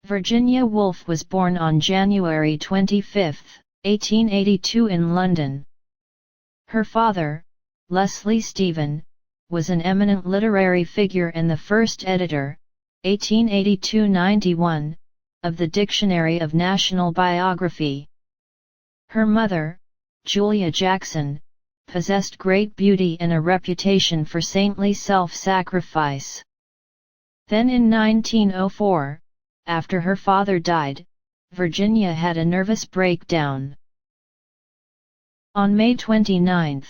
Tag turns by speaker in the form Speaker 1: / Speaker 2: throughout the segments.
Speaker 1: Virginia Woolf was born on January 25, 1882 in London. Her father, Leslie Stephen, was an eminent literary figure and the first editor, 1882–91, of the Dictionary of National Biography. Her mother, Julia Jackson, possessed great beauty and a reputation for saintly self-sacrifice. Then in 1904, after her father died, Virginia had a nervous breakdown. On May 29,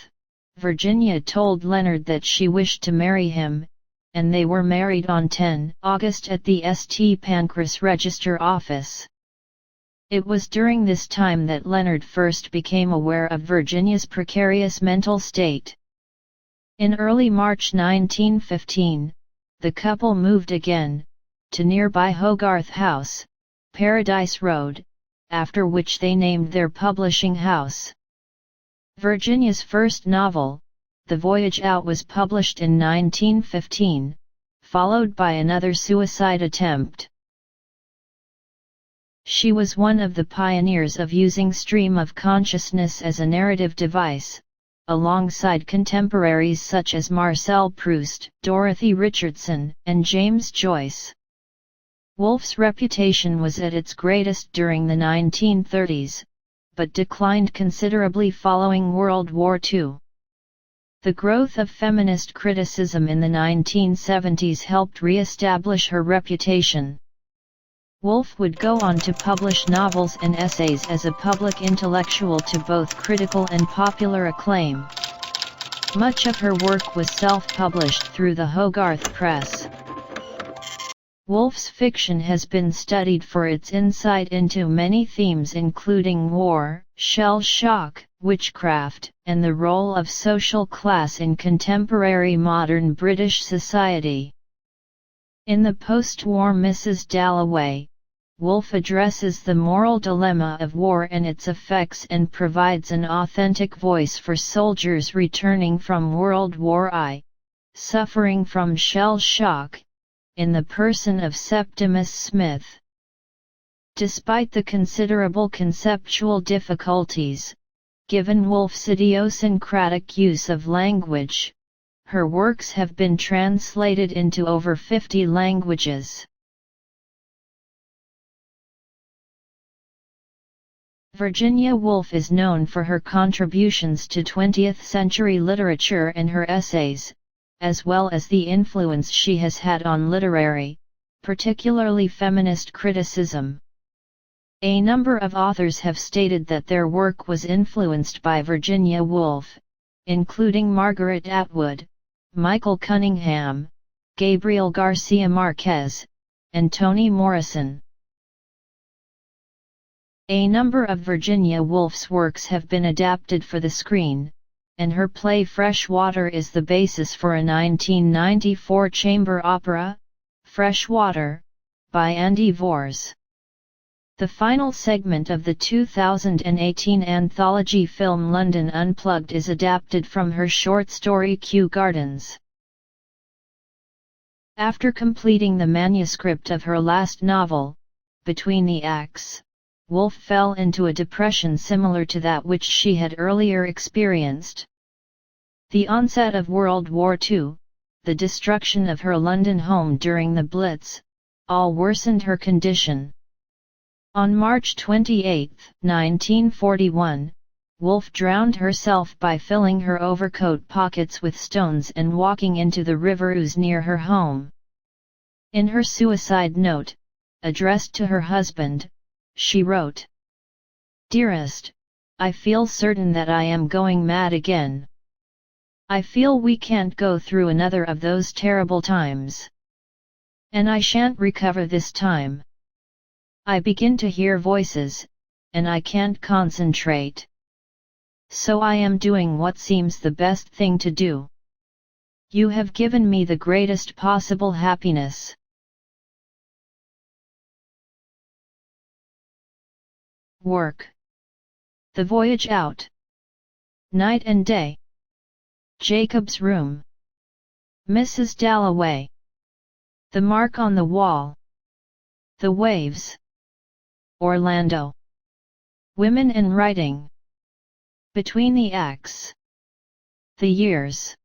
Speaker 1: Virginia told Leonard that she wished to marry him, and they were married on 10 August at the St. Pancras Register Office. It was during this time that Leonard first became aware of Virginia's precarious mental state. In early March 1915, the couple moved again, to nearby Hogarth House, Paradise Road, after which they named their publishing house. Virginia's first novel, The Voyage Out, was published in 1915, followed by another suicide attempt. She was one of the pioneers of using stream of consciousness as a narrative device, alongside contemporaries such as Marcel Proust, Dorothy Richardson, and James Joyce. Woolf's reputation was at its greatest during the 1930s, but declined considerably following World War II. The growth of feminist criticism in the 1970s helped re-establish her reputation. Woolf would go on to publish novels and essays as a public intellectual to both critical and popular acclaim. Much of her work was self-published through the Hogarth Press. Woolf's fiction has been studied for its insight into many themes including war, shell shock, witchcraft, and the role of social class in contemporary modern British society. In the post-war Mrs. Dalloway, Woolf addresses the moral dilemma of war and its effects and provides an authentic voice for soldiers returning from World War I, suffering from shell shock, in the person of Septimus Smith. Despite the considerable conceptual difficulties, given Woolf's idiosyncratic use of language, her works have been translated into over 50 languages. Virginia Woolf is known for her contributions to 20th-century literature and her essays, as well as the influence she has had on literary, particularly feminist criticism. A number of authors have stated that their work was influenced by Virginia Woolf, including Margaret Atwood, Michael Cunningham, Gabriel García Márquez, and Toni Morrison. A number of Virginia Woolf's works have been adapted for the screen, and her play Fresh Water is the basis for a 1994 chamber opera, Fresh Water, by Andy Vors. The final segment of the 2018 anthology film London Unplugged is adapted from her short story Kew Gardens. After completing the manuscript of her last novel, Between the Acts, Woolf fell into a depression similar to that which she had earlier experienced. The onset of World War II, the destruction of her London home during the Blitz, all worsened her condition. On March 28, 1941, Woolf drowned herself by filling her overcoat pockets with stones and walking into the River Ouse near her home. In her suicide note, addressed to her husband, she wrote, "Dearest, I feel certain that I am going mad again. I feel we can't go through another of those terrible times. And I shan't recover this time. I begin to hear voices, and I can't concentrate. So I am doing what seems the best thing to do. You have given me the greatest possible happiness." Work. The Voyage Out. Night and Day. Jacob's Room. Mrs. Dalloway. The Mark on the Wall. The Waves. Orlando. Women in Writing. Between the Acts. The Years.